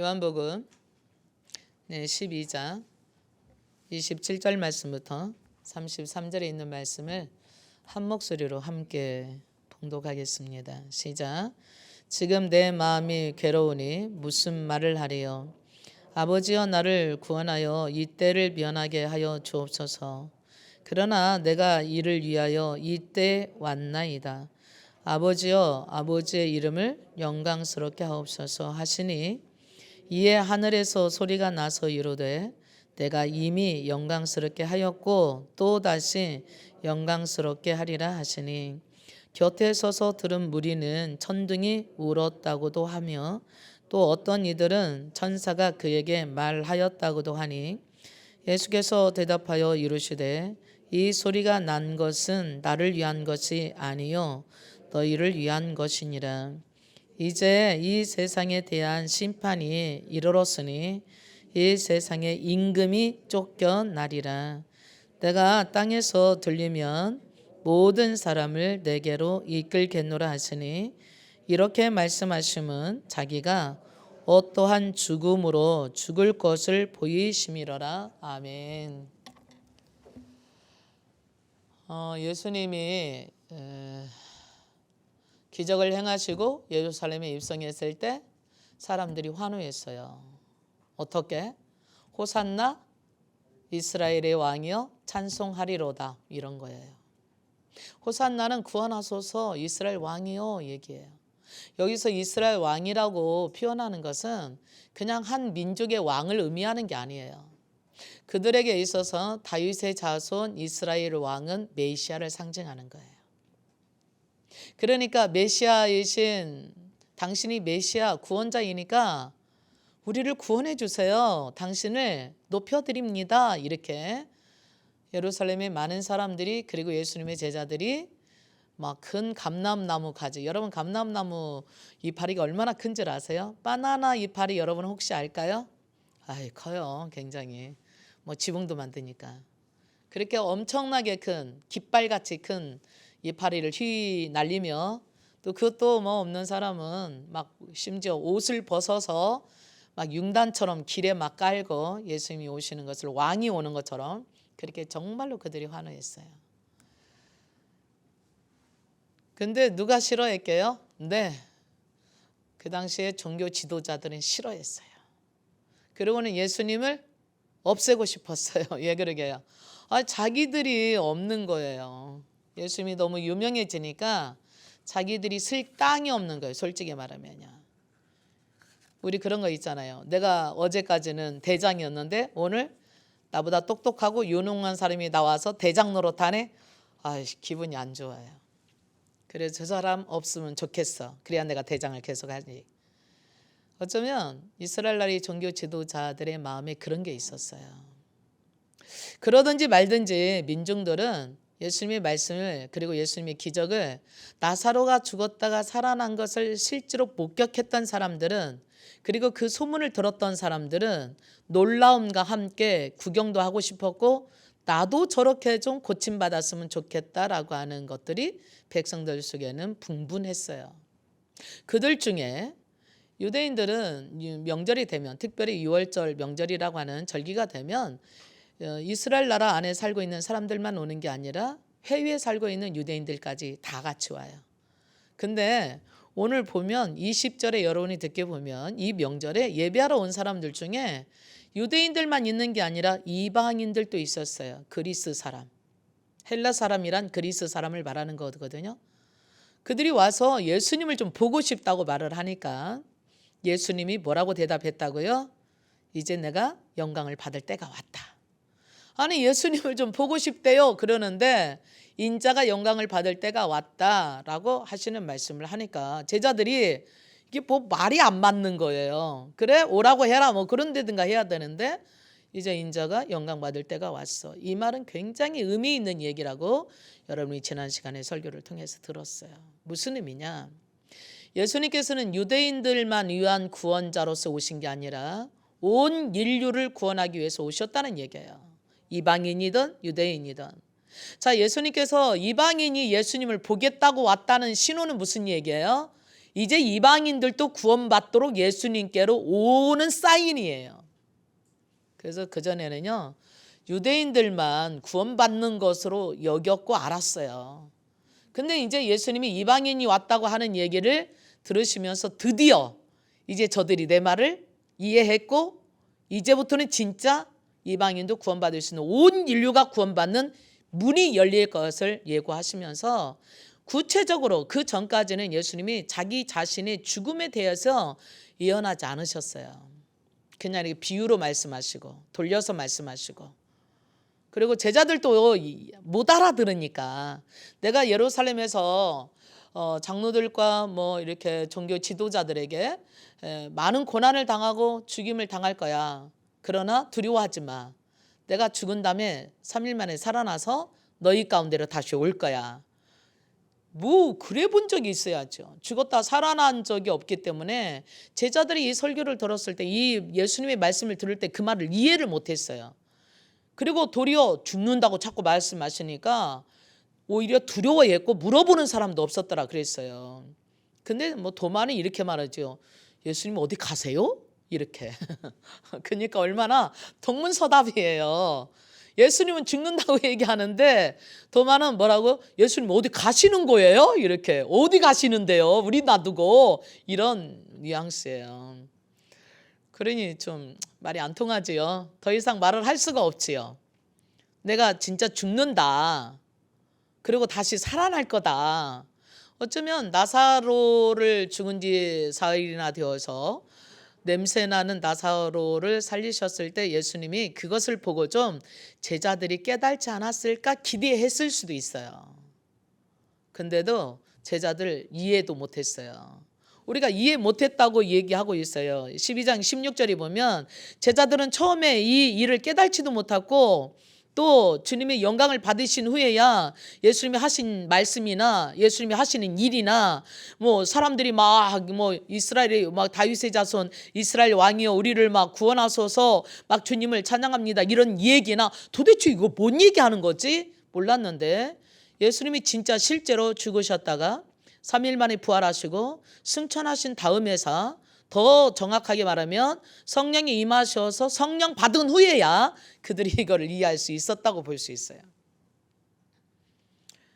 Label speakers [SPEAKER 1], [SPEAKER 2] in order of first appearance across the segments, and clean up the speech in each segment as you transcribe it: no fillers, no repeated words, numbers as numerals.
[SPEAKER 1] 요한복음 12장 27절 말씀부터 33절에 있는 말씀을 한 목소리로 함께 봉독하겠습니다. 시작. 지금 내 마음이 괴로우니 무슨 말을 하리요. 아버지여 나를 구원하여 이 때를 면하게 하여 주옵소서. 그러나 내가 이를 위하여 이 때 왔나이다. 아버지여 아버지의 이름을 영광스럽게 하옵소서 하시니 이에 하늘에서 소리가 나서 이르되 내가 이미 영광스럽게 하였고 또 다시 영광스럽게 하리라 하시니 곁에 서서 들은 무리는 천둥이 울었다고도 하며 또 어떤 이들은 천사가 그에게 말하였다고도 하니 예수께서 대답하여 이르시되 이 소리가 난 것은 나를 위한 것이 아니요 너희를 위한 것이니라. 이제 이 세상에 대한 심판이 이르렀으니 이 세상의 임금이 쫓겨나리라. 내가 땅에서 들리면 모든 사람을 내게로 이끌겠노라 하시니 이렇게 말씀하심은 자기가 어떠한 죽음으로 죽을 것을 보이심이로라. 아멘. 예수님이 기적을 행하시고 예루살렘에 입성했을 때 사람들이 환호했어요. 어떻게? 호산나 이스라엘의 왕이여 찬송하리로다 이런 거예요. 호산나는 구원하소서 이스라엘 왕이여 얘기해요. 여기서 이스라엘 왕이라고 표현하는 것은 그냥 한 민족의 왕을 의미하는 게 아니에요. 그들에게 있어서 다윗의 자손 이스라엘 왕은 메시아를 상징하는 거예요. 그러니까 메시아이신 당신이 메시아 구원자이니까 우리를 구원해 주세요. 당신을 높여드립니다. 이렇게 예루살렘의 많은 사람들이 그리고 예수님의 제자들이 막 큰 감람나무 가지. 여러분 감람나무 이파리가 얼마나 큰 줄 아세요? 바나나 이파리 여러분 혹시 알까요? 아이 커요. 굉장히. 뭐 지붕도 만드니까. 그렇게 엄청나게 큰 깃발같이 큰 이파리를 휘날리며 또 그것도 뭐 없는 사람은 막 심지어 옷을 벗어서 막 융단처럼 길에 막 깔고 예수님이 오시는 것을 왕이 오는 것처럼 그렇게 정말로 그들이 환호했어요. 근데 누가 싫어했게요? 네. 그 당시에 종교 지도자들은 싫어했어요. 그리고는 예수님을 없애고 싶었어요. 왜 그러게요? 자기들이 없는 거예요. 예수님이 너무 유명해지니까 자기들이 쓸 땅이 없는 거예요. 솔직히 말하면요. 우리 그런 거 있잖아요. 내가 어제까지는 대장이었는데 오늘 나보다 똑똑하고 유능한 사람이 나와서 대장 노릇하네. 기분이 안 좋아요. 그래서 저 사람 없으면 좋겠어. 그래야 내가 대장을 계속 하지. 어쩌면 이스라엘 나라의 종교 지도자들의 마음에 그런 게 있었어요. 그러든지 말든지 민중들은 예수님의 말씀을 그리고 예수님의 기적을 나사로가 죽었다가 살아난 것을 실제로 목격했던 사람들은 그리고 그 소문을 들었던 사람들은 놀라움과 함께 구경도 하고 싶었고 나도 저렇게 좀 고침받았으면 좋겠다라고 하는 것들이 백성들 속에는 분분했어요. 그들 중에 유대인들은 명절이 되면 특별히 6월절 명절이라고 하는 절기가 되면 이스라엘 나라 안에 살고 있는 사람들만 오는 게 아니라 해외에 살고 있는 유대인들까지 다 같이 와요. 근데 오늘 보면 20절에 여러분이 듣게 보면 이 명절에 예배하러 온 사람들 중에 유대인들만 있는 게 아니라 이방인들도 있었어요. 그리스 사람. 헬라 사람이란 그리스 사람을 말하는 거거든요. 그들이 와서 예수님을 좀 보고 싶다고 말을 하니까 예수님이 뭐라고 대답했다고요? 이제 내가 영광을 받을 때가 왔다. 아니 예수님을 좀 보고 싶대요. 그러는데 인자가 영광을 받을 때가 왔다라고 하시는 말씀을 하니까 제자들이 이게 뭐 말이 안 맞는 거예요. 그래 오라고 해라 뭐 그런 데든가 해야 되는데 이제 인자가 영광 받을 때가 왔어. 이 말은 굉장히 의미 있는 얘기라고 여러분이 지난 시간에 설교를 통해서 들었어요. 무슨 의미냐? 예수님께서는 유대인들만 위한 구원자로서 오신 게 아니라 온 인류를 구원하기 위해서 오셨다는 얘기예요. 이방인이든 유대인이든. 자, 예수님께서 이방인이 예수님을 보겠다고 왔다는 신호는 무슨 얘기예요? 이제 이방인들도 구원받도록 예수님께로 오는 사인이에요. 그래서 그전에는요, 유대인들만 구원받는 것으로 여겼고 알았어요. 근데 이제 예수님이 이방인이 왔다고 하는 얘기를 들으시면서 드디어 이제 저들이 내 말을 이해했고 이제부터는 진짜 이방인도 구원받을 수 있는, 온 인류가 구원받는 문이 열릴 것을 예고하시면서 구체적으로 그 전까지는 예수님이 자기 자신의 죽음에 대해서 예언하지 않으셨어요. 그냥 이렇게 비유로 말씀하시고 돌려서 말씀하시고, 그리고 제자들도 못 알아들으니까 내가 예루살렘에서 장로들과 뭐 이렇게 종교 지도자들에게 많은 고난을 당하고 죽임을 당할 거야. 그러나 두려워하지 마. 내가 죽은 다음에 3일 만에 살아나서 너희 가운데로 다시 올 거야. 뭐 그래 본 적이 있어야죠. 죽었다 살아난 적이 없기 때문에 제자들이 이 설교를 들었을 때, 이 예수님의 말씀을 들을 때 그 말을 이해를 못했어요. 그리고 도리어 죽는다고 자꾸 말씀하시니까 오히려 두려워했고 물어보는 사람도 없었더라 그랬어요. 근데 뭐 도마는 이렇게 말하죠. 예수님 어디 가세요? 이렇게. 그러니까 얼마나 동문서답이에요. 예수님은 죽는다고 얘기하는데 도마는 뭐라고? 예수님 어디 가시는 거예요? 이렇게. 어디 가시는데요? 우리 놔두고. 이런 뉘앙스예요. 그러니 좀 말이 안 통하지요. 더 이상 말을 할 수가 없지요. 내가 진짜 죽는다. 그리고 다시 살아날 거다. 어쩌면 나사로를 죽은 지 사흘이나 되어서 냄새나는 나사로를 살리셨을 때 예수님이 그것을 보고 좀 제자들이 깨달지 않았을까 기대했을 수도 있어요. 근데도 제자들 이해도 못했어요. 우리가 이해 못했다고 얘기하고 있어요. 12장 16절에 보면 제자들은 처음에 이 일을 깨달지도 못하고 또 주님의 영광을 받으신 후에야 예수님이 하신 말씀이나 예수님이 하시는 일이나 뭐 사람들이 막 뭐 이스라엘의 막 다윗의 자손 이스라엘 왕이여 우리를 막 구원하소서 막 주님을 찬양합니다 이런 얘기나 도대체 이거 뭔 얘기하는 거지 몰랐는데, 예수님이 진짜 실제로 죽으셨다가 3일 만에 부활하시고 승천하신 다음에서, 더 정확하게 말하면 성령이 임하셔서 성령 받은 후에야 그들이 이거를 이해할 수 있었다고 볼 수 있어요.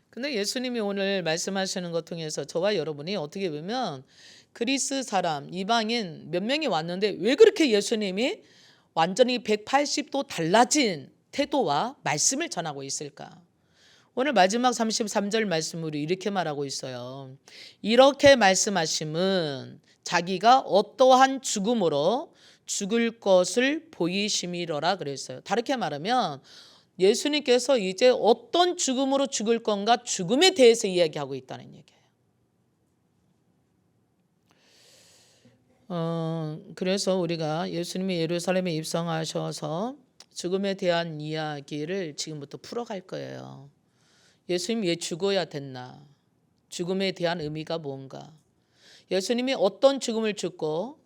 [SPEAKER 1] 근데 예수님이 오늘 말씀하시는 것 통해서 저와 여러분이 어떻게 보면 그리스 사람, 이방인 몇 명이 왔는데 왜 그렇게 예수님이 완전히 180도 달라진 태도와 말씀을 전하고 있을까? 오늘 마지막 33절 말씀으로 이렇게 말하고 있어요. 이렇게 말씀하심은 자기가 어떠한 죽음으로 죽을 것을 보이심이로라 그랬어요. 다르게 말하면 예수님께서 이제 어떤 죽음으로 죽을 건가, 죽음에 대해서 이야기하고 있다는 얘기예요. 그래서 우리가 예수님이 예루살렘에 입성하셔서 죽음에 대한 이야기를 지금부터 풀어갈 거예요. 예수님 왜 죽어야 됐나? 죽음에 대한 의미가 뭔가? 예수님이 어떤 죽음을 죽고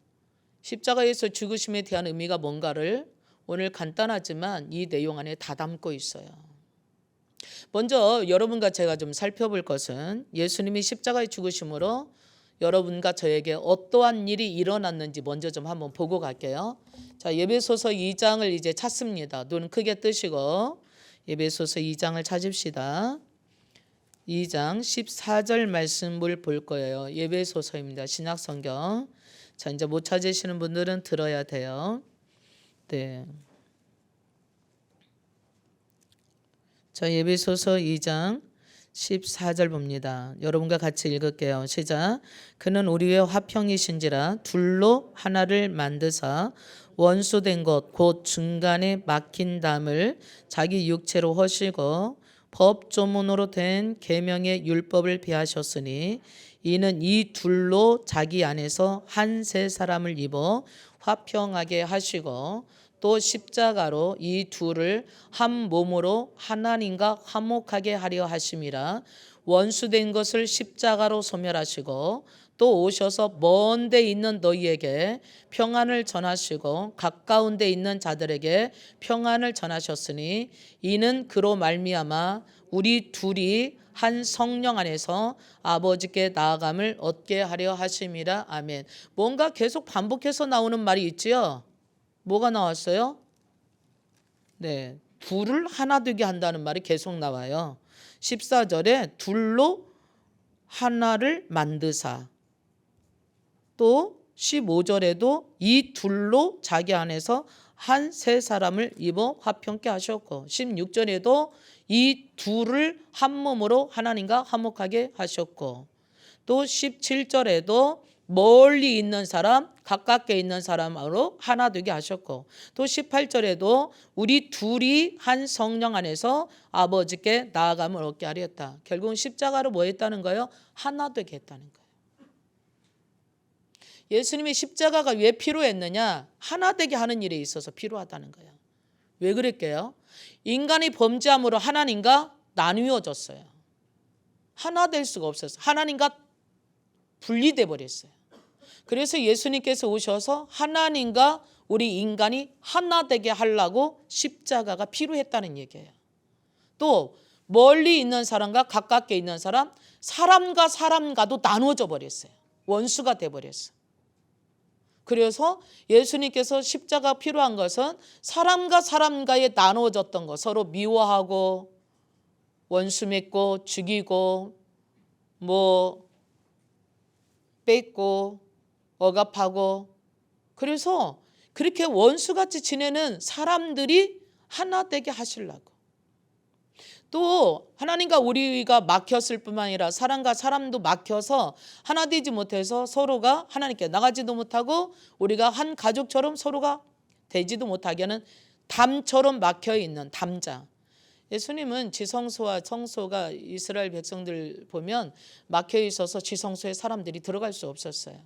[SPEAKER 1] 십자가에서 죽으심에 대한 의미가 뭔가를 오늘 간단하지만 이 내용 안에 다 담고 있어요. 먼저 여러분과 제가 좀 살펴볼 것은 예수님이 십자가에 죽으심으로 여러분과 저에게 어떠한 일이 일어났는지 먼저 좀 한번 보고 갈게요. 자, 에베소서 2장을 이제 찾습니다. 눈 크게 뜨시고 에베소서 2장을 찾읍시다. 2장 14절 말씀을 볼 거예요. 에베소서입니다. 신약성경. 자, 이제 못 찾으시는 분들은 들어야 돼요. 네. 자, 에베소서 2장 14절 봅니다. 여러분과 같이 읽을게요. 시작. 그는 우리의 화평이신지라 둘로 하나를 만드사 원수된 것 곧 중간에 막힌 담을 자기 육체로 허시고 법조문으로 된 계명의 율법을 폐하셨으니 이는 이 둘로 자기 안에서 한 세 사람을 입어 화평하게 하시고 또 십자가로 이 둘을 한 몸으로 하나님과 화목하게 하려 하심이라. 원수된 것을 십자가로 소멸하시고 또 오셔서 먼 데 있는 너희에게 평안을 전하시고 가까운 데 있는 자들에게 평안을 전하셨으니 이는 그로 말미암아 우리 둘이 한 성령 안에서 아버지께 나아감을 얻게 하려 하심이라. 아멘. 뭔가 계속 반복해서 나오는 말이 있지요. 뭐가 나왔어요? 네, 둘을 하나 되게 한다는 말이 계속 나와요. 14절에 둘로 하나를 만드사, 또 15절에도 이 둘로 자기 안에서 한 세 사람을 입어 화평케 하셨고, 16절에도 이 둘을 한 몸으로 하나님과 화목하게 하셨고, 또 17절에도 멀리 있는 사람, 가깝게 있는 사람으로 하나 되게 하셨고, 또 18절에도 우리 둘이 한 성령 안에서 아버지께 나아감을 얻게 하렸다. 결국은 십자가로 뭐 했다는 거예요? 하나 되게 했다는 거예요. 예수님이 십자가가 왜 필요했느냐? 하나 되게 하는 일에 있어서 필요하다는 거예요. 왜 그랬게요? 인간이 범죄함으로 하나님과 나누어졌어요. 하나 될 수가 없었어요. 하나님과 분리돼 버렸어요. 그래서 예수님께서 오셔서 하나님과 우리 인간이 하나 되게 하려고 십자가가 필요했다는 얘기예요. 또 멀리 있는 사람과 가깝게 있는 사람, 사람과 사람과도 나누어져 버렸어요. 원수가 돼 버렸어요. 그래서 예수님께서 십자가 필요한 것은 사람과 사람과의 나누어졌던 것, 서로 미워하고 원수 맺고 죽이고 뺏고 억압하고, 그래서 그렇게 원수같이 지내는 사람들이 하나 되게 하시려고. 또 하나님과 우리가 막혔을 뿐만 아니라 사람과 사람도 막혀서 하나 되지 못해서 서로가 하나님께 나가지도 못하고 우리가 한 가족처럼 서로가 되지도 못하게 하는 담처럼 막혀있는 담장. 예수님은 지성소와 성소가 이스라엘 백성들 보면 막혀 있어서 지성소에 사람들이 들어갈 수 없었어요.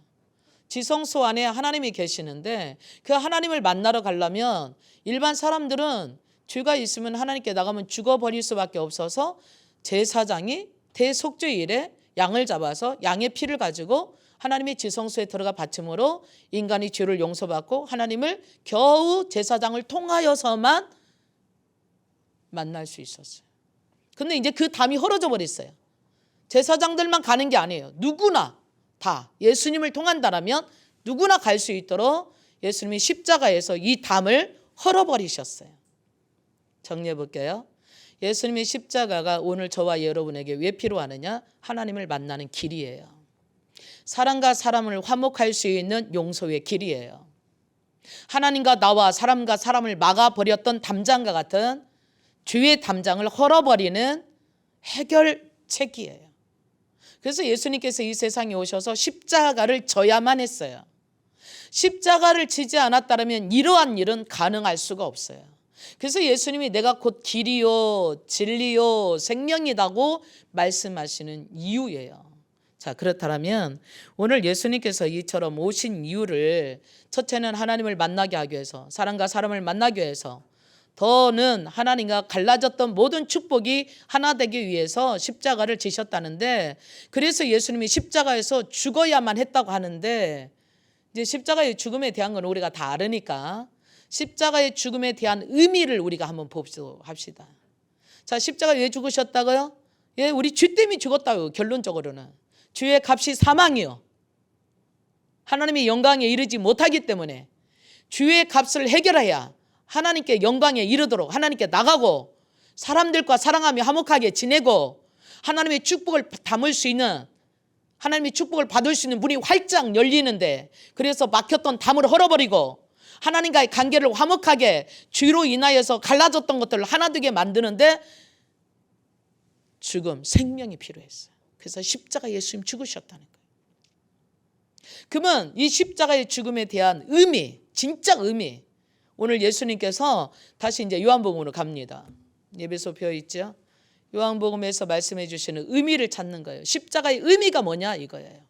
[SPEAKER 1] 지성소 안에 하나님이 계시는데 그 하나님을 만나러 가려면 일반 사람들은 죄가 있으면 하나님께 나가면 죽어버릴 수밖에 없어서 제사장이 대속죄일에 양을 잡아서 양의 피를 가지고 하나님의 지성소에 들어가 바침으로 인간이 죄를 용서받고 하나님을 겨우 제사장을 통하여서만 만날 수 있었어요. 근데 이제 그 담이 헐어져 버렸어요. 제사장들만 가는 게 아니에요. 누구나 다 예수님을 통한다라면 누구나 갈 수 있도록 예수님이 십자가에서 이 담을 헐어버리셨어요. 정리해 볼게요. 예수님의 십자가가 오늘 저와 여러분에게 왜 필요하느냐? 하나님을 만나는 길이에요. 사람과 사람을 화목할 수 있는 용서의 길이에요. 하나님과 나와 사람과 사람을 막아버렸던 담장과 같은 죄의 담장을 헐어버리는 해결책이에요. 그래서 예수님께서 이 세상에 오셔서 십자가를 져야만 했어요. 십자가를 지지 않았다면 이러한 일은 가능할 수가 없어요. 그래서 예수님이 내가 곧 길이요 진리요 생명이라고 말씀하시는 이유예요. 자, 그렇다면 오늘 예수님께서 이처럼 오신 이유를, 첫째는 하나님을 만나게 하기 위해서, 사람과 사람을 만나기 위해서, 더는 하나님과 갈라졌던 모든 축복이 하나 되기 위해서 십자가를 지셨다는데, 그래서 예수님이 십자가에서 죽어야만 했다고 하는데, 이제 십자가의 죽음에 대한 건 우리가 다 알으니까 십자가의 죽음에 대한 의미를 우리가 한번 봅시다. 자, 십자가 왜 죽으셨다고요? 예, 우리 죄 때문에 죽었다고요. 결론적으로는 죄의 값이 사망이요, 하나님의 영광에 이르지 못하기 때문에 죄의 값을 해결해야 하나님께 영광에 이르도록 하나님께 나가고 사람들과 사랑하며 화목하게 지내고 하나님의 축복을 담을 수 있는, 하나님의 축복을 받을 수 있는 문이 활짝 열리는데, 그래서 막혔던 담을 헐어버리고 하나님과의 관계를 화목하게, 죄로 인하여서 갈라졌던 것들을 하나 되게 만드는데 죽음, 생명이 필요했어요. 그래서 십자가 예수님 죽으셨다는 거예요. 그러면 이 십자가의 죽음에 대한 의미, 진짜 의미, 오늘 예수님께서 다시 이제 요한복음으로 갑니다. 예배소 펴 있죠. 요한복음에서 말씀해 주시는 의미를 찾는 거예요. 십자가의 의미가 뭐냐 이거예요.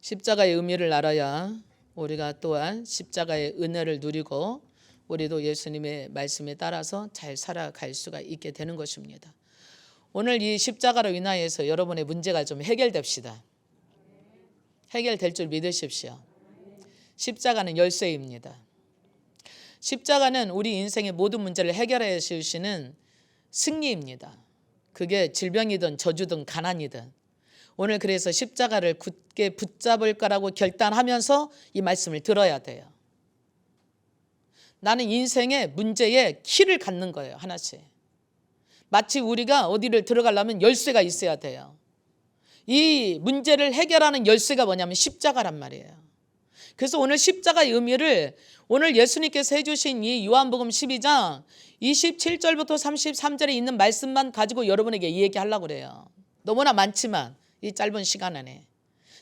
[SPEAKER 1] 십자가의 의미를 알아야 우리가 또한 십자가의 은혜를 누리고 우리도 예수님의 말씀에 따라서 잘 살아갈 수가 있게 되는 것입니다. 오늘 이 십자가로 인하여서 여러분의 문제가 좀 해결됩시다. 해결될 줄 믿으십시오. 십자가는 열쇠입니다. 십자가는 우리 인생의 모든 문제를 해결해 주시는 승리입니다. 그게 질병이든 저주든 가난이든. 오늘 그래서 십자가를 굳게 붙잡을 거라고 결단하면서 이 말씀을 들어야 돼요. 나는 인생의 문제에 키를 갖는 거예요. 하나씩. 마치 우리가 어디를 들어가려면 열쇠가 있어야 돼요. 이 문제를 해결하는 열쇠가 뭐냐면 십자가란 말이에요. 그래서 오늘 십자가의 의미를 오늘 예수님께서 해주신 이 요한복음 12장 27절부터 33절에 있는 말씀만 가지고 여러분에게 얘기하려고 그래요. 너무나 많지만 이 짧은 시간 안에.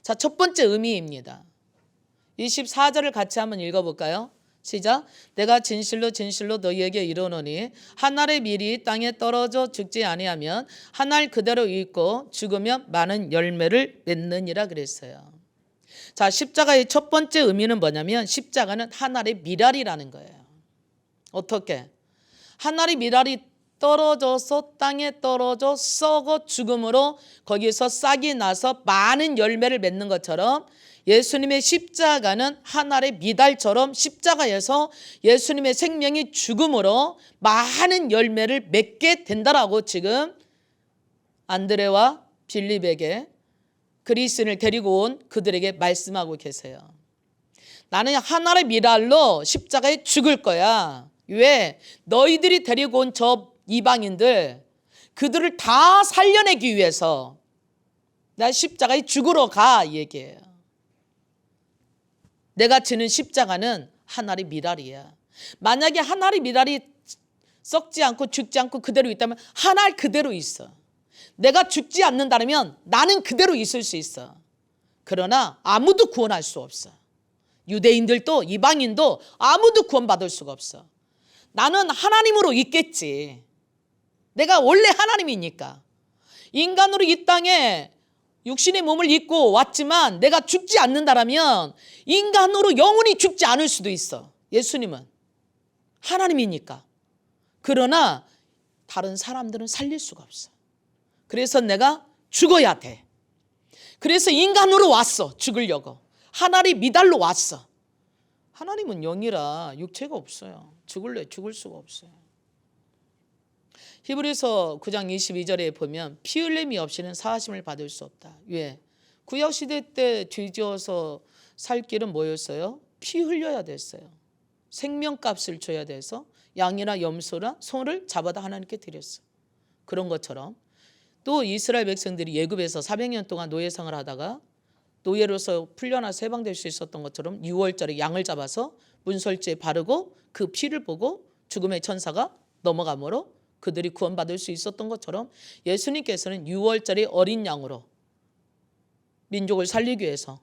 [SPEAKER 1] 자, 첫 번째 의미입니다. 24절을 같이 한번 읽어볼까요? 시작. 내가 진실로 진실로 너희에게 이르노니 한 알의 밀이 땅에 떨어져 죽지 아니하면 한 알 그대로 있고 죽으면 많은 열매를 맺느니라 그랬어요. 자, 십자가의 첫 번째 의미는 뭐냐면 십자가는 한 알의 밀알이라는 거예요. 어떻게? 한 알의 밀알이 떨어져서 땅에 떨어져 썩어 죽음으로 거기서 싹이 나서 많은 열매를 맺는 것처럼 예수님의 십자가는 한 알의 미달처럼 십자가에서 예수님의 생명이 죽음으로 많은 열매를 맺게 된다라고 지금 안드레와 빌립에게 그리스인을 데리고 온 그들에게 말씀하고 계세요. 나는 한 알의 미랄로 십자가에 죽을 거야. 왜? 너희들이 데리고 온 저 이방인들 그들을 다 살려내기 위해서 나 십자가에 죽으러 가 이 얘기예요. 내가 지는 십자가는 한 알의 미랄이야. 만약에 한 알의 미랄이 썩지 않고 죽지 않고 그대로 있다면 한 알 그대로 있어. 내가 죽지 않는다면 나는 그대로 있을 수 있어. 그러나 아무도 구원할 수 없어. 유대인들도 이방인도 아무도 구원받을 수가 없어. 나는 하나님으로 있겠지. 내가 원래 하나님이니까. 인간으로 이 땅에 육신의 몸을 입고 왔지만 내가 죽지 않는다면 인간으로 영원히 죽지 않을 수도 있어. 예수님은 하나님이니까. 그러나 다른 사람들은 살릴 수가 없어. 그래서 내가 죽어야 돼. 그래서 인간으로 왔어. 죽으려고. 하나님 미달로 왔어. 하나님은 영이라 육체가 없어요. 죽을래 죽을 수가 없어요. 히브리서 9장 22절에 보면 피 흘림이 없이는 사하심을 받을 수 없다. 왜? 구약시대 때 뒤져서 살 길은 뭐였어요? 피 흘려야 됐어요. 생명값을 줘야 돼서 양이나 염소나 소를 잡아다 하나님께 드렸어. 그런 것처럼 또 이스라엘 백성들이 애굽에서 400년 동안 노예생활을 하다가 노예로서 풀려나서 해방될 수 있었던 것처럼 6월절에 양을 잡아서 문설주에 바르고 그 피를 보고 죽음의 천사가 넘어가므로 그들이 구원받을 수 있었던 것처럼 예수님께서는 6월절에 어린 양으로 민족을 살리기 위해서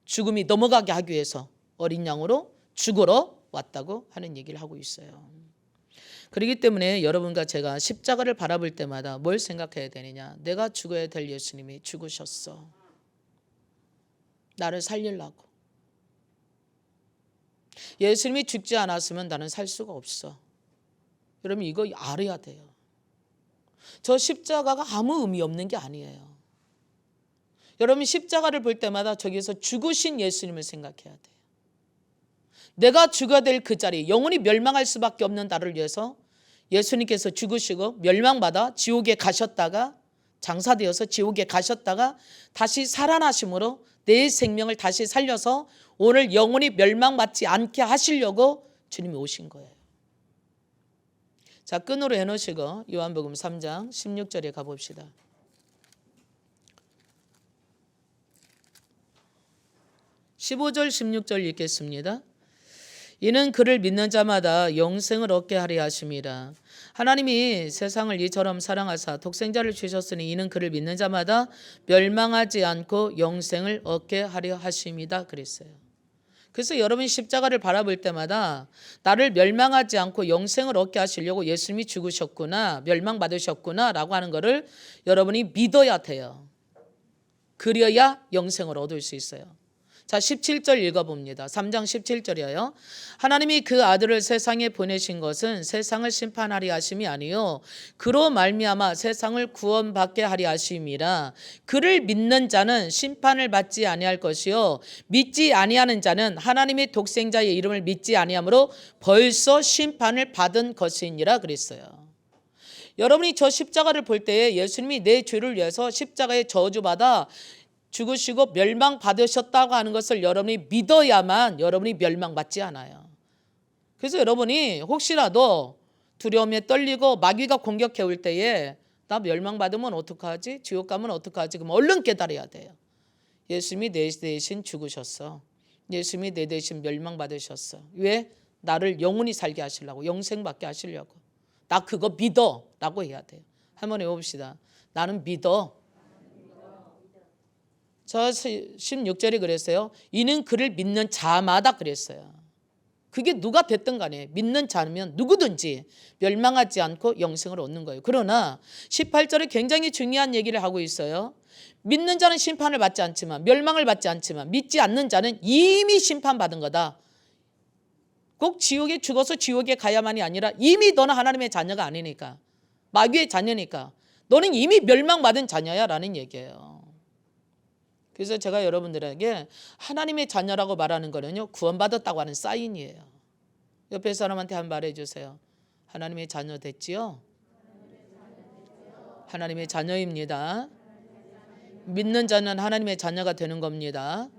[SPEAKER 1] 죽음이 넘어가게 하기 위해서 어린 양으로 죽으러 왔다고 하는 얘기를 하고 있어요. 그렇기 때문에 여러분과 제가 십자가를 바라볼 때마다 뭘 생각해야 되느냐. 내가 죽어야 될 예수님이 죽으셨어. 나를 살리려고. 예수님이 죽지 않았으면 나는 살 수가 없어. 여러분 이거 알아야 돼요. 저 십자가가 아무 의미 없는 게 아니에요. 여러분 십자가를 볼 때마다 저기서 죽으신 예수님을 생각해야 돼요. 내가 죽어야 될 그 자리, 영원히 멸망할 수밖에 없는 나를 위해서 예수님께서 죽으시고 멸망받아 지옥에 가셨다가 장사되어서 지옥에 가셨다가 다시 살아나심으로 내 생명을 다시 살려서 오늘 영원히 멸망받지 않게 하시려고 주님이 오신 거예요. 자, 끈으로 해놓으시고 요한복음 3장 16절에 가봅시다. (15절) (16절) 읽겠습니다. 이는 그를 믿는 자마다 영생을 얻게 하려 하심이라. 하나님이 세상을 이처럼 사랑하사 독생자를 주셨으니 이는 그를 믿는 자마다 멸망하지 않고 영생을 얻게 하려 하심이다 그랬어요. 그래서 여러분이 십자가를 바라볼 때마다 나를 멸망하지 않고 영생을 얻게 하시려고 예수님이 죽으셨구나, 멸망받으셨구나 라고 하는 것을 여러분이 믿어야 돼요. 그래야 영생을 얻을 수 있어요. 자, 17절 읽어봅니다. 3장 17절이에요. 하나님이 그 아들을 세상에 보내신 것은 세상을 심판하려 하심이 아니요 그로 말미암아 세상을 구원받게 하려 하심이라. 그를 믿는 자는 심판을 받지 아니할 것이요 믿지 아니하는 자는 하나님의 독생자의 이름을 믿지 아니하므로 벌써 심판을 받은 것이니라 그랬어요. 여러분이 저 십자가를 볼 때에 예수님이 내 죄를 위해서 십자가에 저주받아 죽으시고 멸망받으셨다고 하는 것을 여러분이 믿어야만 여러분이 멸망받지 않아요. 그래서 여러분이 혹시라도 두려움에 떨리고 마귀가 공격해 올 때에 나 멸망받으면 어떡하지? 지옥 가면 어떡하지? 그럼 얼른 깨달아야 돼요. 예수님이 내 대신 죽으셨어. 예수님이 내 대신 멸망받으셨어. 왜? 나를 영원히 살게 하시려고, 영생받게 하시려고. 나 그거 믿어 라고 해야 돼요. 한번 해봅시다. 나는 믿어. 저 16절에 그랬어요. 이는 그를 믿는 자마다 그랬어요. 그게 누가 됐든 간에 믿는 자면 누구든지 멸망하지 않고 영생을 얻는 거예요. 그러나 18절에 굉장히 중요한 얘기를 하고 있어요. 믿는 자는 심판을 받지 않지만, 멸망을 받지 않지만, 믿지 않는 자는 이미 심판받은 거다. 꼭 지옥에 죽어서 지옥에 가야만이 아니라 이미 너는 하나님의 자녀가 아니니까, 마귀의 자녀니까 너는 이미 멸망받은 자녀야 라는 얘기예요. 그래서 제가 여러분들에게 하나님의 자녀라고 말하는 거는요, 구원받았다고 하는 사인이에요. 옆에 사람한테 한번 말해 주세요. 하나님의 자녀 됐지요? 하나님의 자녀입니다. 믿는 자는 하나님의 자녀가 되는 겁니다.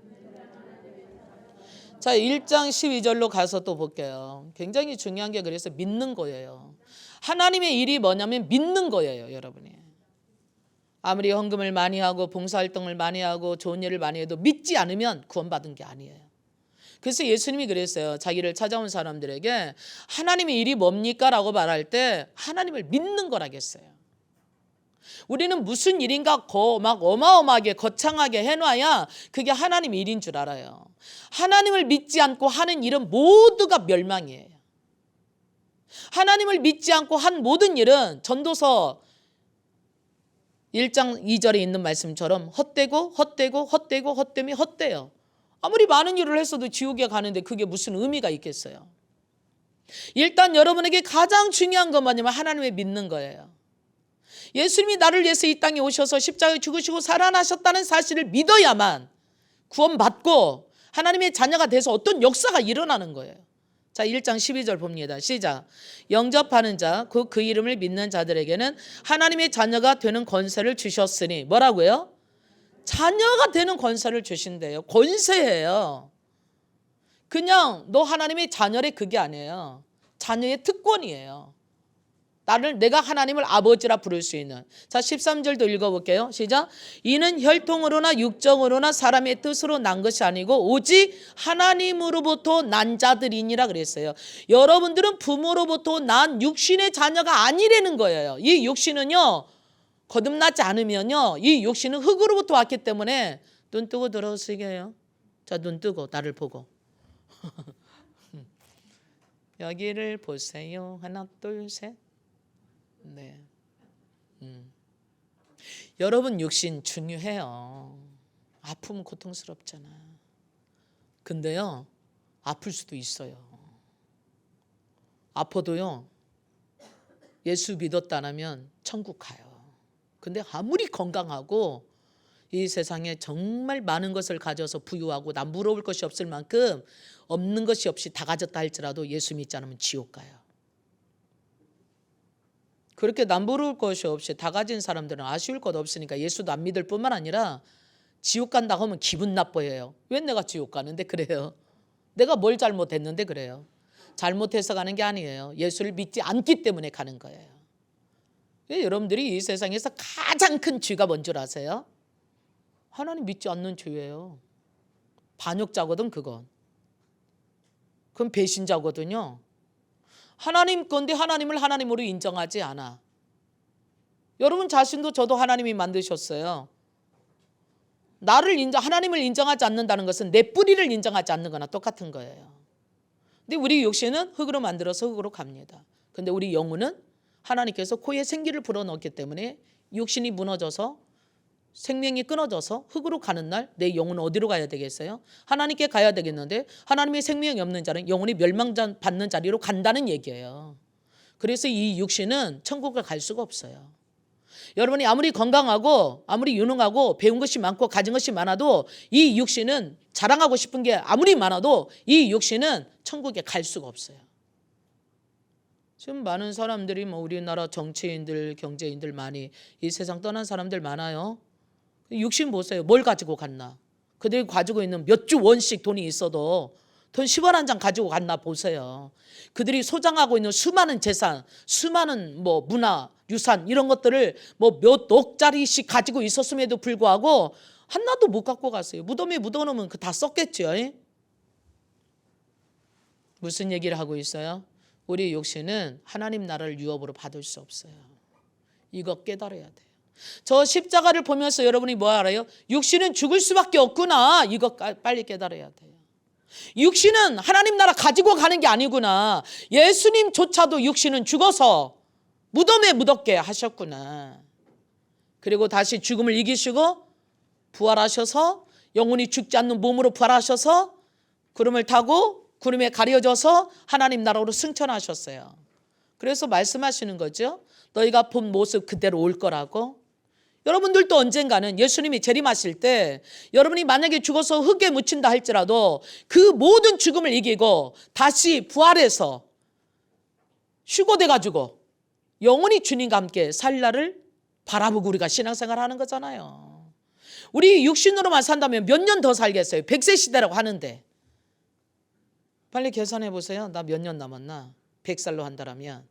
[SPEAKER 1] 자, 1장 12절로 가서 또 볼게요. 굉장히 중요한 게 그래서 믿는 거예요. 하나님의 일이 뭐냐면 믿는 거예요, 여러분이. 아무리 헌금을 많이 하고 봉사활동을 많이 하고 좋은 일을 많이 해도 믿지 않으면 구원받은 게 아니에요. 그래서 예수님이 그랬어요. 자기를 찾아온 사람들에게 하나님의 일이 뭡니까? 라고 말할 때 하나님을 믿는 거라겠어요. 우리는 무슨 일인가 막 어마어마하게 거창하게 해놔야 그게 하나님 일인 줄 알아요. 하나님을 믿지 않고 하는 일은 모두가 멸망이에요. 하나님을 믿지 않고 한 모든 일은 전도서 1장 2절에 있는 말씀처럼 헛되고 헛되요. 아무리 많은 일을 했어도 지옥에 가는데 그게 무슨 의미가 있겠어요? 일단 여러분에게 가장 중요한 건 뭐냐면 하나님을 믿는 거예요. 예수님이 나를 위해서 이 땅에 오셔서 십자가에 죽으시고 살아나셨다는 사실을 믿어야만 구원받고 하나님의 자녀가 돼서 어떤 역사가 일어나는 거예요. 자, 1장 12절 봅니다. 시작. 영접하는 자, 곧 그 이름을 믿는 자들에게는 하나님의 자녀가 되는 권세를 주셨으니 뭐라고요? 자녀가 되는 권세를 주신대요. 권세예요. 그냥 너 하나님의 자녀래 그게 아니에요. 자녀의 특권이에요. 내가 하나님을 아버지라 부를 수 있는. 자, 13절도 읽어볼게요. 시작. 이는 혈통으로나 육정으로나 사람의 뜻으로 난 것이 아니고 오직 하나님으로부터 난 자들이니라 그랬어요. 여러분들은 부모로부터 난 육신의 자녀가 아니라는 거예요. 이 육신은요, 거듭나지 않으면요, 이 육신은 흙으로부터 왔기 때문에 눈 뜨고 들어오시게요. 자, 눈 뜨고 나를 보고 여기를 보세요. 하나, 둘, 셋. 네. 여러분 육신 중요해요. 아프면 고통스럽잖아. 근데요, 아플 수도 있어요. 아파도요, 예수 믿었다면 천국 가요. 근데 아무리 건강하고 이 세상에 정말 많은 것을 가져서 부유하고 남 부러울 것이 없을 만큼 없는 것이 없이 다 가졌다 할지라도 예수 믿지 않으면 지옥 가요. 그렇게 남부러울 것이 없이 다 가진 사람들은 아쉬울 것 없으니까 예수도 안 믿을 뿐만 아니라 지옥 간다고 하면 기분 나빠해요. 왜 내가 지옥 가는데 그래요? 내가 뭘 잘못했는데 그래요? 잘못해서 가는 게 아니에요. 예수를 믿지 않기 때문에 가는 거예요. 여러분들이 이 세상에서 가장 큰 죄가 뭔 줄 아세요? 하나님 믿지 않는 죄예요. 반역자거든 그건. 그건 배신자거든요. 하나님 건데 하나님을 하나님으로 인정하지 않아. 여러분 자신도 저도 하나님이 만드셨어요. 하나님을 인정하지 않는다는 것은 내 뿌리를 인정하지 않는 거나 똑같은 거예요. 근데 우리 육신은 흙으로 만들어서 흙으로 갑니다. 근데 우리 영혼은 하나님께서 코에 생기를 불어넣었기 때문에 육신이 무너져서 생명이 끊어져서 흙으로 가는 날 내 영혼은 어디로 가야 되겠어요? 하나님께 가야 되겠는데 하나님의 생명이 없는 자는 영혼이 멸망받는 자리로 간다는 얘기예요. 그래서 이 육신은 천국을 갈 수가 없어요. 여러분이 아무리 건강하고 아무리 유능하고 배운 것이 많고 가진 것이 많아도 이 육신은 자랑하고 싶은 게 아무리 많아도 이 육신은 천국에 갈 수가 없어요. 지금 많은 사람들이 뭐 우리나라 정치인들, 경제인들 많이 이 세상 떠난 사람들 많아요. 육신 보세요. 뭘 가지고 갔나? 그들이 가지고 있는 몇 주 원씩 돈이 있어도 돈 10원 한 장 가지고 갔나 보세요. 그들이 소장하고 있는 수많은 재산, 수많은 뭐 문화, 유산 이런 것들을 뭐 몇 억짜리씩 가지고 있었음에도 불구하고 하나도 못 갖고 갔어요. 무덤에 묻어놓으면 그 다 썼겠죠. 무슨 얘기를 하고 있어요? 우리 육신은 하나님 나라를 유업으로 받을 수 없어요. 이거 깨달아야 돼요. 저 십자가를 보면서 여러분이 뭐 알아요? 육신은 죽을 수밖에 없구나. 이거 빨리 깨달아야 돼요. 육신은 하나님 나라 가지고 가는 게 아니구나. 예수님조차도 육신은 죽어서 무덤에 묻었게 하셨구나. 그리고 다시 죽음을 이기시고 부활하셔서 영혼이 죽지 않는 몸으로 부활하셔서 구름을 타고 구름에 가려져서 하나님 나라로 승천하셨어요. 그래서 말씀하시는 거죠. 너희가 본 모습 그대로 올 거라고. 여러분들도 언젠가는 예수님이 재림하실 때 여러분이 만약에 죽어서 흙에 묻힌다 할지라도 그 모든 죽음을 이기고 다시 부활해서 휴거돼 가지고 영원히 주님과 함께 살 날을 바라보고 우리가 신앙생활 하는 거잖아요. 우리 육신으로만 산다면 몇 년 더 살겠어요? 100세 시대라고 하는데 빨리 계산해 보세요. 나 몇 년 남았나? 100살로 한다라면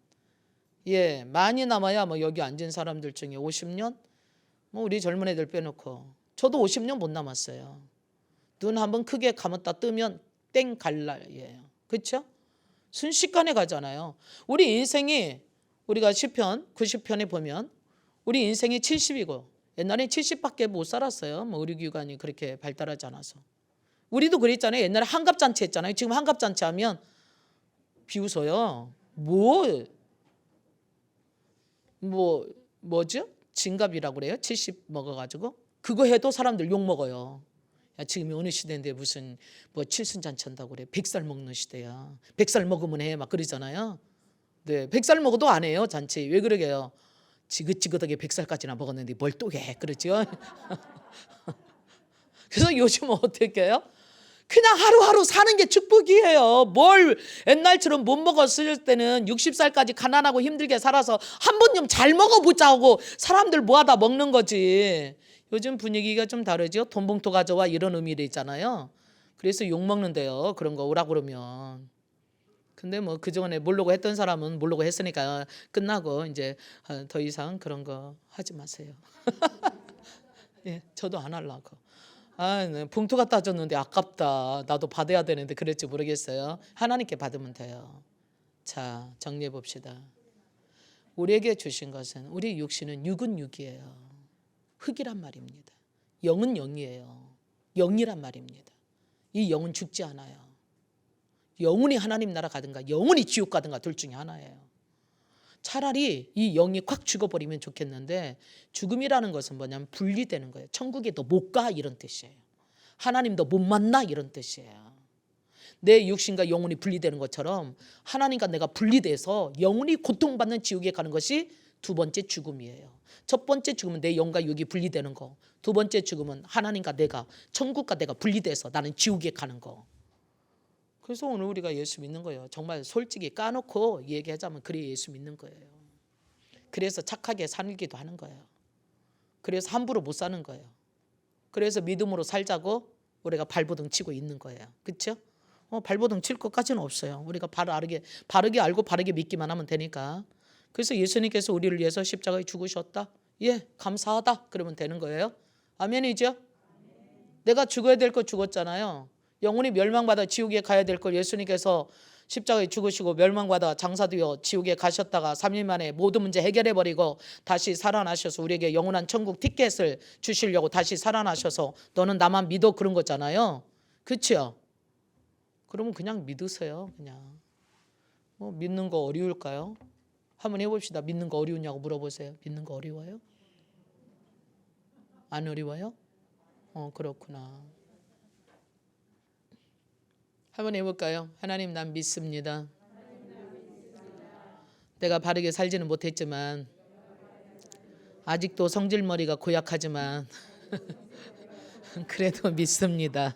[SPEAKER 1] 많이 남아야 뭐 여기 앉은 사람들 중에 50년? 뭐 우리 젊은 애들 빼놓고 저도 50년 못 남았어요. 눈 한번 크게 감았다 뜨면 땡 갈 날이에요. 그렇죠? 순식간에 가잖아요. 우리 인생이 우리가 시편 90편에 보면 우리 인생이 70이고 옛날에 70밖에 못 살았어요. 뭐 의료기관이 그렇게 발달하지 않아서. 우리도 그랬잖아요. 옛날에 한갑잔치 했잖아요. 지금 한갑잔치 하면 비웃어요. 뭐죠? 진갑이라고 그래요? 70 먹어가지고 그거 해도 사람들 욕 먹어요. 야, 지금 어느 시대인데 무슨 뭐 칠순잔치 한다고 그래? 100살 먹는 시대야. 100살 먹으면 해 막 그러잖아요. 네, 100살 먹어도 안 해요 잔치. 왜 그러게요? 지긋지긋하게 100살까지나 먹었는데 뭘 또 해? 그러죠? 그래서 요즘은 어떻게 해요? 그냥 하루하루 사는 게 축복이에요. 뭘 옛날처럼 못 먹었을 때는 60살까지 가난하고 힘들게 살아서 한 번 좀 잘 먹어보자고 사람들 모아다 먹는 거지. 요즘 분위기가 좀 다르죠. 돈봉투 가져와 이런 의미도 있잖아요. 그래서 욕 먹는데요. 그런 거 오라고 그러면. 근데 뭐 그전에 모르고 했던 사람은 모르고 했으니까 끝나고 이제 더 이상 그런 거 하지 마세요. 저도 안 하려고. 봉투 갖다 줬는데 아깝다. 나도 받아야 되는데 그럴지 모르겠어요. 하나님께 받으면 돼요. 자, 정리해 봅시다. 우리에게 주신 것은 우리 육신은 육은 육이에요. 흙이란 말입니다. 영은 영이에요. 영이란 말입니다. 이 영은 죽지 않아요. 영원히 하나님 나라 가든가 영원히 지옥 가든가 둘 중에 하나예요. 차라리 이 영이 콱 죽어버리면 좋겠는데 죽음이라는 것은 뭐냐면 분리되는 거예요. 천국에 너 못 가 이런 뜻이에요. 하나님도 못 만나 이런 뜻이에요. 내 육신과 영혼이 분리되는 것처럼 하나님과 내가 분리돼서 영혼이 고통받는 지옥에 가는 것이 두 번째 죽음이에요. 첫 번째 죽음은 내 영과 육이 분리되는 거. 두 번째 죽음은 하나님과 내가 천국과 내가 분리돼서 나는 지옥에 가는 거. 그래서 오늘 우리가 예수 믿는 거예요. 정말 솔직히 까놓고 얘기하자면 그래 예수 믿는 거예요. 그래서 착하게 살기도 하는 거예요. 그래서 함부로 못 사는 거예요. 그래서 믿음으로 살자고 우리가 발버둥 치고 있는 거예요. 그렇죠? 발버둥 칠 것까지는 없어요. 우리가 바르게 알고 바르게 믿기만 하면 되니까. 그래서 예수님께서 우리를 위해서 십자가에 죽으셨다. 감사하다. 그러면 되는 거예요. 아멘이죠? 내가 죽어야 될 거 죽었잖아요. 영혼이 멸망받아 지옥에 가야 될 걸 예수님께서 십자가에 죽으시고 멸망받아 장사되어 지옥에 가셨다가 3일 만에 모든 문제 해결해버리고 다시 살아나셔서 우리에게 영원한 천국 티켓을 주시려고 다시 살아나셔서 너는 나만 믿어 그런 거잖아요. 그렇죠? 그러면 그냥 믿으세요. 그냥. 믿는 거 어려울까요? 한번 해봅시다. 믿는 거 어려우냐고 물어보세요. 믿는 거 어려워요? 안 어려워요? 그렇구나. 한번 해볼까요? 하나님 난 믿습니다. 내가 바르게 살지는 못했지만 아직도 성질머리가 고약하지만 그래도 믿습니다.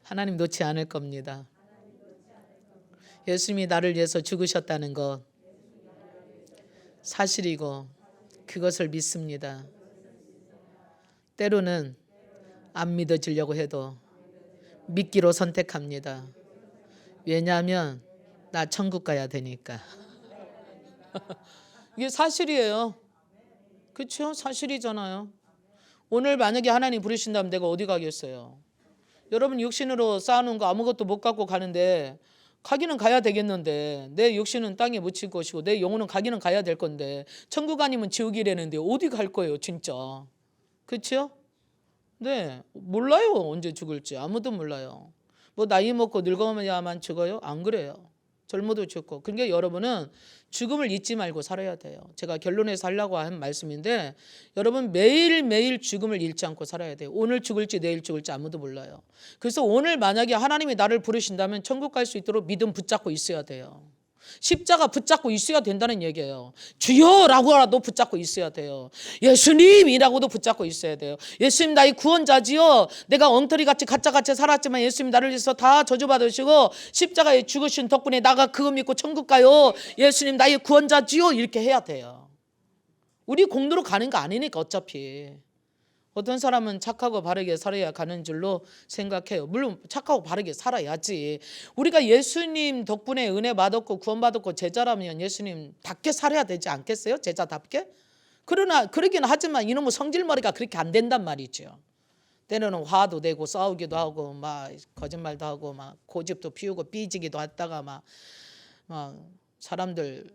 [SPEAKER 1] 하나님 놓지 않을 겁니다. 예수님이 나를 위해서 죽으셨다는 것 사실이고 그것을 믿습니다. 때로는 안 믿어지려고 해도 믿기로 선택합니다. 왜냐하면 나 천국 가야 되니까. 이게 사실이에요. 그렇죠? 사실이잖아요. 오늘 만약에 하나님 부르신다면 내가 어디 가겠어요? 여러분 육신으로 쌓아놓은 거 아무것도 못 갖고 가는데 가기는 가야 되겠는데 내 육신은 땅에 묻힐 것이고 내 영혼은 가기는 가야 될 건데 천국 아니면 지옥이라는데 어디 갈 거예요 진짜. 그렇죠? 네, 몰라요. 언제 죽을지 아무도 몰라요. 뭐 나이 먹고 늙어야만 죽어요? 안 그래요. 젊어도 죽고. 그러니까 여러분은 죽음을 잊지 말고 살아야 돼요. 제가 결론에서 하려고 한 말씀인데 여러분 매일매일 죽음을 잃지 않고 살아야 돼요. 오늘 죽을지 내일 죽을지 아무도 몰라요. 그래서 오늘 만약에 하나님이 나를 부르신다면 천국 갈 수 있도록 믿음 붙잡고 있어야 돼요. 십자가 붙잡고 있어야 된다는 얘기예요. 주여라고라도 붙잡고 있어야 돼요. 예수님이라고도 붙잡고 있어야 돼요. 예수님 나의 구원자지요. 내가 엉터리같이 가짜같이 살았지만 예수님 나를 위해서 다 저주받으시고 십자가에 죽으신 덕분에 나가 그거 믿고 천국 가요. 예수님 나의 구원자지요. 이렇게 해야 돼요. 우리 공로로 가는 거 아니니까 어차피. 어떤 사람은 착하고 바르게 살아야 가는 줄로 생각해요. 물론 착하고 바르게 살아야지. 우리가 예수님 덕분에 은혜 받았고 구원받았고 제자라면 예수님답게 살아야 되지 않겠어요? 제자답게? 그러나 그러긴 하지만 이놈의 성질머리가 그렇게 안 된단 말이죠. 때로는 화도 내고 싸우기도 하고 막 거짓말도 하고 막 고집도 피우고 삐지기도 했다가 막 사람들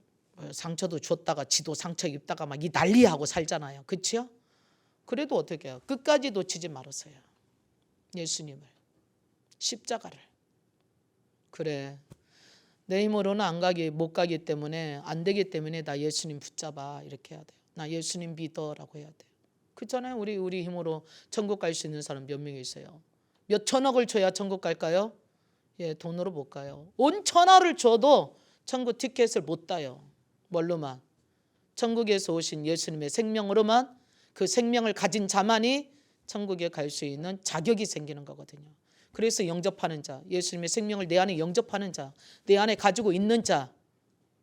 [SPEAKER 1] 상처도 줬다가 지도 상처 입다가 막 이 난리하고 살잖아요. 그렇죠? 그래도 어떻게 해요? 끝까지 놓치지 말았어요. 예수님을. 십자가를. 그래. 내 힘으로는 못 가기 때문에 안 되기 때문에 나 예수님 붙잡아 이렇게 해야 돼요. 나 예수님 믿어라고 해야 돼요. 그렇잖아요. 우리 힘으로 천국 갈 수 있는 사람 몇 명이 있어요. 몇 천억을 줘야 천국 갈까요? 예, 돈으로 못 가요. 온 천하를 줘도 천국 티켓을 못 따요. 뭘로만? 천국에서 오신 예수님의 생명으로만 그 생명을 가진 자만이 천국에 갈 수 있는 자격이 생기는 거거든요. 그래서 영접하는 자, 예수님의 생명을 내 안에 영접하는 자, 내 안에 가지고 있는 자,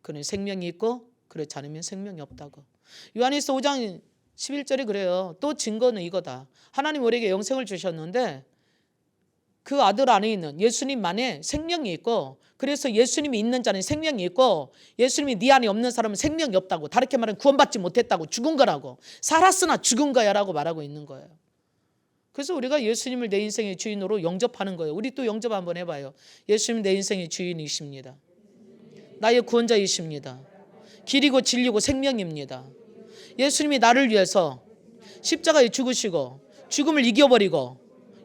[SPEAKER 1] 그는 생명이 있고 그렇지 않으면 생명이 없다고. 요한일서 5장 11절에 그래요. 또 증거는 이거다. 하나님 우리에게 영생을 주셨는데 그 아들 안에 있는 예수님만의 생명이 있고 그래서 예수님이 있는 자는 생명이 있고 예수님이 네 안에 없는 사람은 생명이 없다고. 다르게 말하면 구원받지 못했다고. 죽은 거라고. 살았으나 죽은 거야 라고 말하고 있는 거예요. 그래서 우리가 예수님을 내 인생의 주인으로 영접하는 거예요. 우리 또 영접 한번 해봐요. 예수님 내 인생의 주인이십니다. 나의 구원자이십니다. 길이고 진리고 생명입니다. 예수님이 나를 위해서 십자가에 죽으시고 죽음을 이겨버리고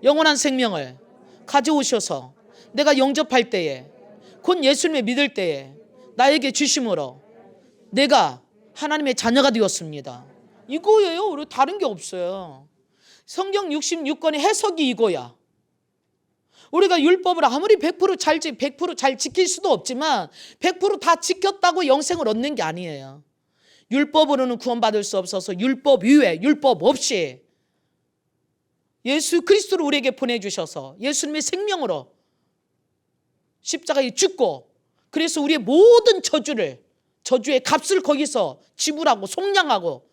[SPEAKER 1] 영원한 생명을 가져오셔서 내가 영접할 때에 곧 예수님을 믿을 때에 나에게 주심으로 내가 하나님의 자녀가 되었습니다. 이거예요. 우리 다른 게 없어요. 성경 66권의 해석이 이거야. 우리가 율법을 아무리 100% 잘 지킬 수도 없지만 100% 다 지켰다고 영생을 얻는 게 아니에요. 율법으로는 구원받을 수 없어서 율법 이외, 율법 없이 예수 그리스도를 우리에게 보내주셔서 예수님의 생명으로 십자가에 죽고 그래서 우리의 모든 저주의 값을 거기서 지불하고 속량하고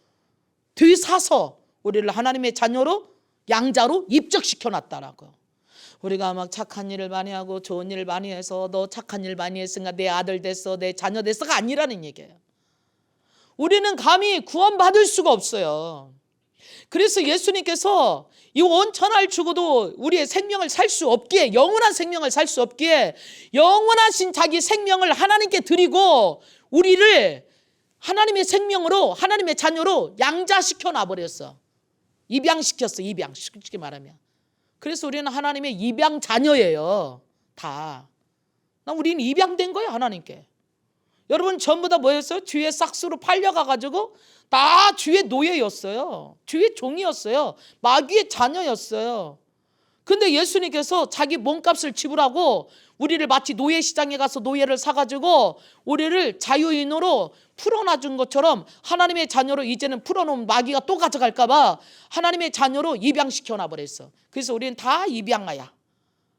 [SPEAKER 1] 되사서 우리를 하나님의 자녀로 양자로 입적시켜놨다라고. 우리가 막 착한 일을 많이 하고 좋은 일을 많이 해서 너 착한 일 많이 했으니까 내 아들 됐어 내 자녀 됐어가 아니라는 얘기예요. 우리는 감히 구원받을 수가 없어요. 그래서 예수님께서 이 온 천하를 주고도 우리의 생명을 살 수 없기에 영원한 생명을 살 수 없기에 영원하신 자기 생명을 하나님께 드리고 우리를 하나님의 생명으로 하나님의 자녀로 양자시켜 놔버렸어. 입양시켰어. 입양 쉽게 말하면. 그래서 우리는 하나님의 입양 자녀예요. 다. 우리는 입양된 거예요. 하나님께. 여러분 전부 다 뭐였어요? 주의 싹수로 팔려가가지고 다 주의 노예였어요. 주의 종이었어요. 마귀의 자녀였어요. 근데 예수님께서 자기 몸값을 지불하고 우리를 마치 노예시장에 가서 노예를 사가지고 우리를 자유인으로 풀어놔준 것처럼 하나님의 자녀로 이제는 풀어놓은 마귀가 또 가져갈까봐 하나님의 자녀로 입양시켜 놔버렸어. 그래서 우리는 다 입양아야.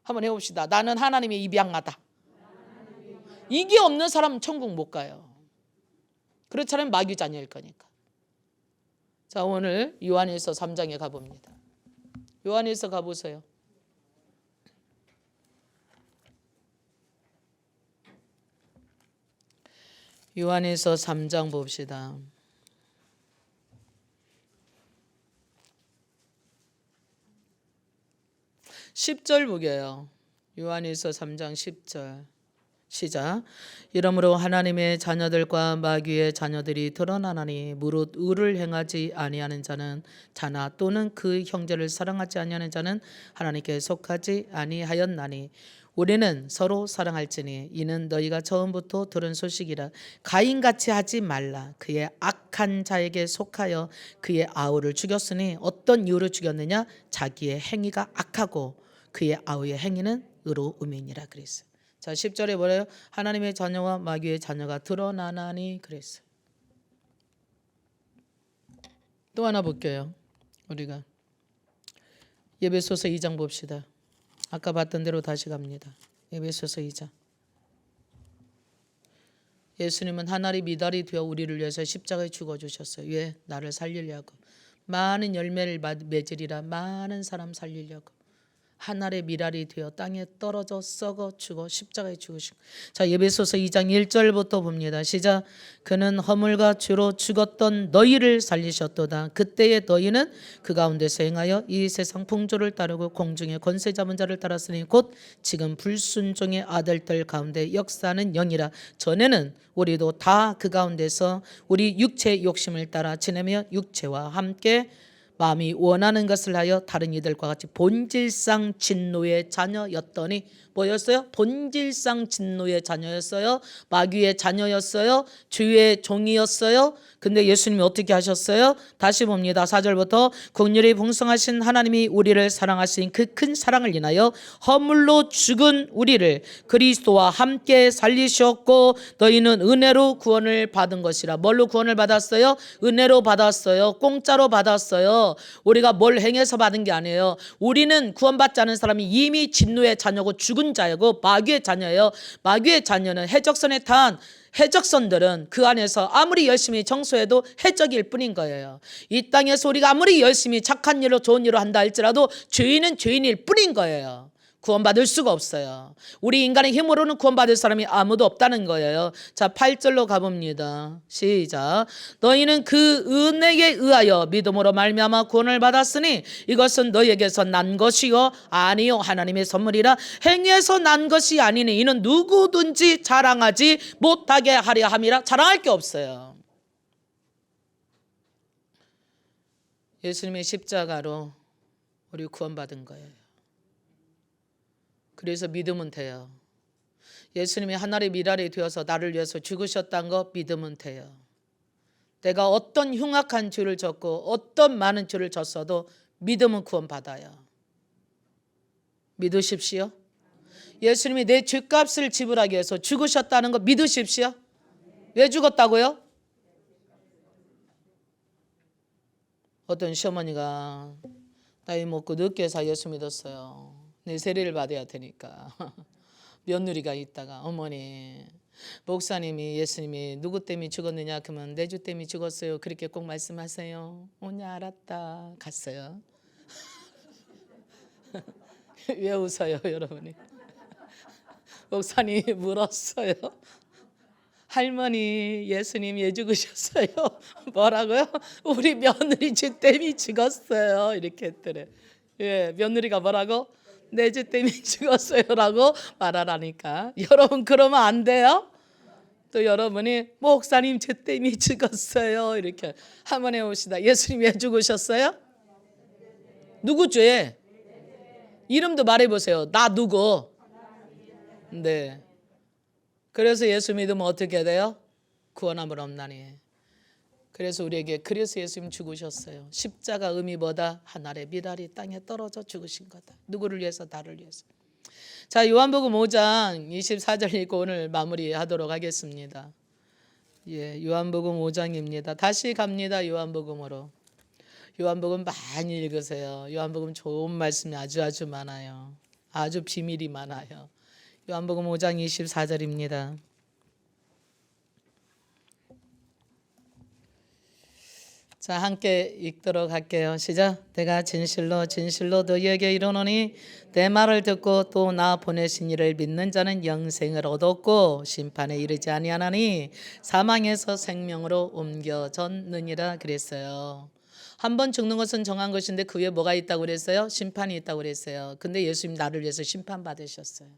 [SPEAKER 1] 한번 해봅시다. 나는 하나님의 입양아다. 이게 없는 사람은 천국 못 가요. 그렇잖아요. 마귀 자녀일 거니까. 자, 오늘 요한일서 3장에 가봅니다. 요한일서 가보세요. 요한일서 3장 봅시다. 10절 보게요. 요한일서 3장 10절 시작. 이러므로 하나님의 자녀들과 마귀의 자녀들이 드러나나니 무릇 의를 행하지 아니하는 자는 자나 또는 그 형제를 사랑하지 아니하는 자는 하나님께 속하지 아니하였나니 우리는 서로 사랑할지니 이는 너희가 처음부터 들은 소식이라. 가인같이 하지 말라. 그의 악한 자에게 속하여 그의 아우를 죽였으니 어떤 이유로 죽였느냐? 자기의 행위가 악하고 그의 아우의 행위는 의로움이니라 그랬어요. 자, 10절에 뭐래요? 하나님의 자녀와 마귀의 자녀가 드러나나니 그랬어요. 또 하나 볼게요. 우리가 에베소서 2장 봅시다. 아까 봤던 대로 다시 갑니다. 에베소서 2장. 예수님은 하나님 미달이 되어 우리를 위해서 십자가에 죽어주셨어요. 왜? 나를 살리려고. 많은 열매를 맺으리라. 많은 사람 살리려고. 하늘의 미랄이 되어 땅에 떨어져 썩어 죽어 십자가에 죽으시고. 자, 에베소서 2장 1절부터 봅니다. 시작. 그는 허물과 죄로 죽었던 너희를 살리셨도다. 그때의 너희는 그 가운데서 행하여 이 세상 풍조를 따르고 공중의 권세 잡은 자를 따랐으니 곧 지금 불순종의 아들들 가운데 역사하는 영이라. 전에는 우리도 다 그 가운데서 우리 육체의 욕심을 따라 지내며 육체와 함께 마음이 원하는 것을 하여 다른 이들과 같이 본질상 진노의 자녀였더니 뭐였어요? 본질상 진노의 자녀였어요. 마귀의 자녀였어요. 주의 종이었어요. 근데 예수님이 어떻게 하셨어요? 다시 봅니다. 4절부터 긍휼이 풍성하신 하나님이 우리를 사랑하신 그 큰 사랑을 인하여 허물로 죽은 우리를 그리스도와 함께 살리셨고 너희는 은혜로 구원을 받은 것이라. 뭘로 구원을 받았어요? 은혜로 받았어요. 공짜로 받았어요. 우리가 뭘 행해서 받은 게 아니에요. 우리는 구원받지 않은 사람이 이미 진노의 자녀고 죽은 자이고 마귀의 자녀예요. 마귀의 자녀는 해적선에 탄 해적선들은 그 안에서 아무리 열심히 청소해도 해적일 뿐인 거예요. 이 땅에서 우리가 아무리 열심히 착한 일로 좋은 일로 한다 할지라도 죄인은 죄인일 뿐인 거예요. 구원받을 수가 없어요. 우리 인간의 힘으로는 구원받을 사람이 아무도 없다는 거예요. 자, 8절로 가봅니다. 시작. 너희는 그 은혜에 의하여 믿음으로 말미암아 구원을 받았으니 이것은 너희에게서 난 것이요 아니요 하나님의 선물이라. 행위에서 난 것이 아니니 이는 누구든지 자랑하지 못하게 하려 함이라. 자랑할 게 없어요. 예수님의 십자가로 우리 구원받은 거예요. 그래서 믿으면 돼요. 예수님이 하나의 미랄이 되어서 나를 위해서 죽으셨다는 거 믿으면 돼요. 내가 어떤 흉악한 죄를 졌고 어떤 많은 죄를 졌어도 믿으면 구원받아요. 믿으십시오. 예수님이 내 죄값을 지불하기 위해서 죽으셨다는 거 믿으십시오. 왜 죽었다고요? 어떤 시어머니가 나이 먹고 늦게 사 예수 믿었어요. 내 세례를 받아야 되니까 며느리가 있다가 어머니 목사님이 예수님이 누구 때문에 죽었느냐 그러면 내 주 때문에 죽었어요. 그렇게 꼭 말씀하세요. 오냐 알았다. 갔어요. 왜 웃어요 여러분이? 목사님이 물었어요. 할머니 예수님 왜 죽으셨어요? 뭐라고요? 우리 며느리 주 때문에 죽었어요. 이렇게 했더래. 예, 며느리가 뭐라고? 내 주 때문에 죽었어요라고 말하라니까. 여러분 그러면 안 돼요? 또 여러분이 목사님 주 때문에 죽었어요 이렇게 한번 해봅시다. 예수님 왜 죽으셨어요? 누구 죄? 이름도 말해보세요. 나 누구? 네. 그래서 예수 믿으면 어떻게 돼요? 구원함을 없나니. 그래서 우리에게 그래서 예수님 죽으셨어요. 십자가 의미 뭐다? 하늘의 미랄이 땅에 떨어져 죽으신 거다. 누구를 위해서? 나를 위해서. 자, 요한복음 5장 24절 읽고 오늘 마무리하도록 하겠습니다. 예, 요한복음 5장입니다. 다시 갑니다. 요한복음으로. 요한복음 많이 읽으세요. 요한복음 좋은 말씀이 아주 많아요. 아주 비밀이 많아요. 요한복음 5장 24절입니다. 자, 함께 읽도록 할게요. 시작. 내가 진실로 진실로 너희에게 이르노니 내 말을 듣고 또 나 보내신 이를 믿는 자는 영생을 얻었고 심판에 이르지 아니하나니 사망에서 생명으로 옮겨졌느니라 그랬어요. 한 번 죽는 것은 정한 것인데 그 위에 뭐가 있다고 그랬어요? 심판이 있다고 그랬어요. 근데 예수님 나를 위해서 심판받으셨어요.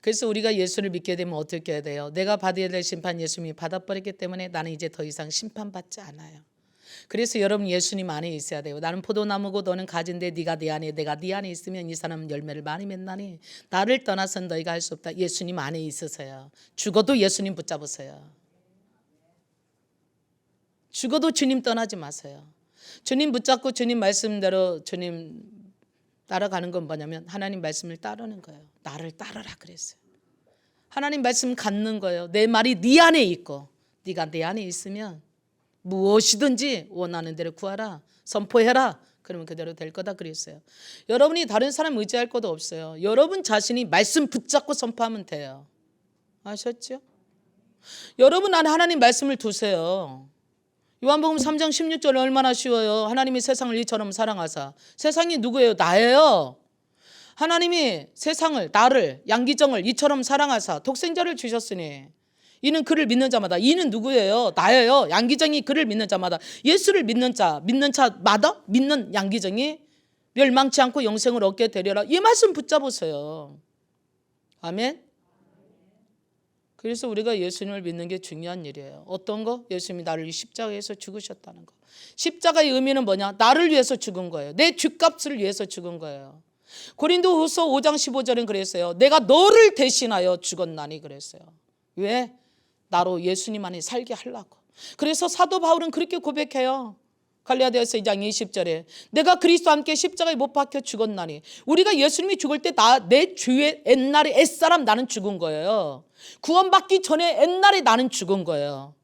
[SPEAKER 1] 그래서 우리가 예수를 믿게 되면 어떻게 해야 돼요? 내가 받아야 될 심판 예수님이 받아버렸기 때문에 나는 이제 더 이상 심판받지 않아요. 그래서 여러분 예수님 안에 있어야 돼요. 나는 포도나무고 너는 가지인데 네가 내 안에 내가 네 안에 있으면 이 사람은 열매를 많이 맺나니 나를 떠나서는 너희가 할 수 없다. 예수님 안에 있으세요. 죽어도 예수님 붙잡으세요. 죽어도 주님 떠나지 마세요. 주님 붙잡고 주님 말씀대로 주님 따라가는 건 뭐냐면 하나님 말씀을 따르는 거예요. 나를 따르라 그랬어요. 하나님 말씀 갖는 거예요. 내 말이 네 안에 있고 네가 내 안에 있으면 무엇이든지 원하는 대로 구하라. 선포해라. 그러면 그대로 될 거다 그랬어요. 여러분이 다른 사람 의지할 것도 없어요. 여러분 자신이 말씀 붙잡고 선포하면 돼요. 아셨죠? 여러분 안에 하나님 말씀을 두세요. 요한복음 3장 16절 얼마나 쉬워요. 하나님이 세상을 이처럼 사랑하사. 세상이 누구예요? 나예요. 하나님이 세상을 나를 양기정을 이처럼 사랑하사 독생자를 주셨으니 이는 그를 믿는 자마다. 이는 누구예요? 나예요. 양기정이 그를 믿는 자마다. 예수를 믿는 자마다 믿는 양기정이 멸망치 않고 영생을 얻게 되려라. 이 말씀 붙잡으세요. 아멘. 그래서 우리가 예수님을 믿는 게 중요한 일이에요. 어떤 거? 예수님이 나를 십자가에서 죽으셨다는 거. 십자가의 의미는 뭐냐? 나를 위해서 죽은 거예요. 내 죗값을 위해서 죽은 거예요. 고린도후서 5장 15절은 그랬어요. 내가 너를 대신하여 죽었나니 그랬어요. 왜? 나로 예수님 안에 살게 하려고. 그래서 사도 바울은 그렇게 고백해요. 갈라디아서 2장 20절에 내가 그리스도와 함께 십자가에 못 박혀 죽었나니. 우리가 예수님이 죽을 때 내 주의 옛날에 옛사람 나는 죽은 거예요. 구원받기 전에 옛날에 나는 죽은 거예요.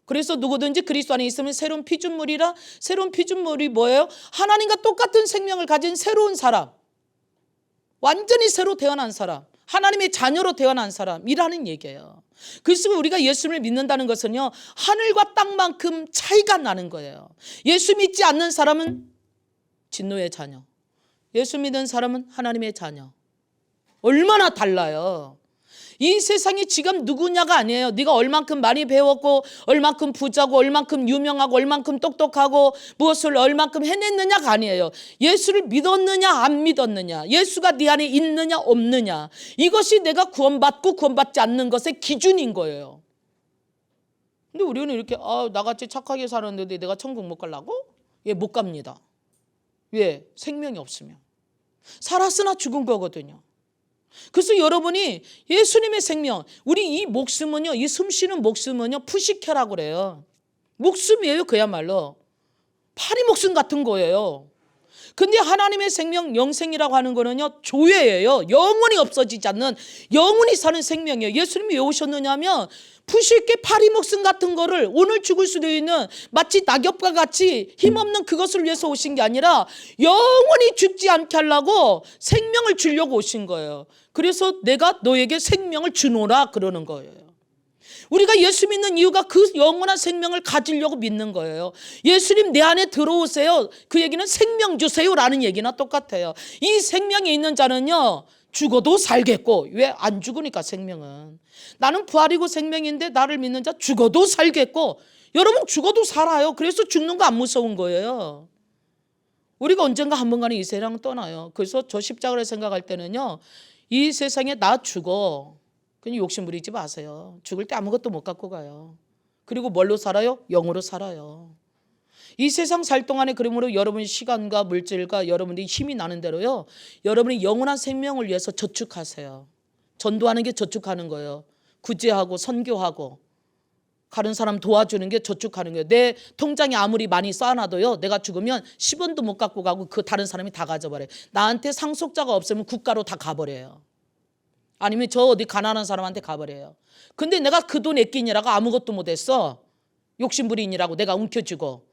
[SPEAKER 1] 그래서 누구든지 그리스도 안에 있으면 새로운 피조물이라. 새로운 피조물이 뭐예요? 하나님과 똑같은 생명을 가진 새로운 사람, 완전히 새로 태어난 사람, 하나님의 자녀로 태어난 사람이라는 얘기예요. 그래서 우리가 예수를 믿는다는 것은요, 하늘과 땅만큼 차이가 나는 거예요. 예수 믿지 않는 사람은 진노의 자녀, 예수 믿는 사람은 하나님의 자녀. 얼마나 달라요. 이 세상이 지금 누구냐가 아니에요. 네가 얼만큼 많이 배웠고 얼만큼 부자고 얼만큼 유명하고 얼만큼 똑똑하고 무엇을 얼만큼 해냈느냐가 아니에요. 예수를 믿었느냐 안 믿었느냐, 예수가 네 안에 있느냐 없느냐, 이것이 내가 구원받고 구원받지 않는 것의 기준인 거예요. 근데 우리는 이렇게 나같이 착하게 살았는데 내가 천국 못 가려고? 예, 못 갑니다. 왜? 생명이 없으면. 살았으나 죽은 거거든요. 그래서 여러분이 예수님의 생명, 우리 이 목숨은요, 이 숨쉬는 목숨은요, 푸시케라고 그래요. 목숨이에요. 그야말로 파리 목숨 같은 거예요. 근데 하나님의 생명, 영생이라고 하는 거는요, 조회예요. 영원히 없어지지 않는 영원히 사는 생명이에요. 예수님이 왜 오셨느냐 하면 푸시케 파리 목숨 같은 거를 오늘 죽을 수도 있는 마치 낙엽과 같이 힘없는 그것을 위해서 오신 게 아니라 영원히 죽지 않게 하려고 생명을 주려고 오신 거예요. 그래서 내가 너에게 생명을 주노라 그러는 거예요. 우리가 예수 믿는 이유가 그 영원한 생명을 가지려고 믿는 거예요. 예수님 내 안에 들어오세요. 그 얘기는 생명 주세요라는 얘기나 똑같아요. 이 생명이 있는 자는요, 죽어도 살겠고. 왜? 안 죽으니까. 생명은 나는 부활이고 생명인데 나를 믿는 자 죽어도 살겠고. 여러분 죽어도 살아요. 그래서 죽는 거 안 무서운 거예요. 우리가 언젠가 한 번간에 이 세상 떠나요. 그래서 저 십자가를 생각할 때는요, 이 세상에 나 죽어, 그냥 욕심 부리지 마세요. 죽을 때 아무것도 못 갖고 가요. 그리고 뭘로 살아요? 영으로 살아요. 이 세상 살 동안에 그러므로 여러분의 시간과 물질과 여러분의 힘이 나는 대로요, 여러분이 영원한 생명을 위해서 저축하세요. 전도하는 게 저축하는 거예요. 구제하고 선교하고 다른 사람 도와주는 게 저축하는 거예요. 내 통장에 아무리 많이 쌓아놔도요, 내가 죽으면 10원도 못 갖고 가고 그 다른 사람이 다 가져버려요. 나한테 상속자가 없으면 국가로 다 가버려요. 아니면 저 어디 가난한 사람한테 가버려요. 근데 내가 그 돈 애끼느라고 아무것도 못했어. 욕심부리느라고 내가 움켜쥐고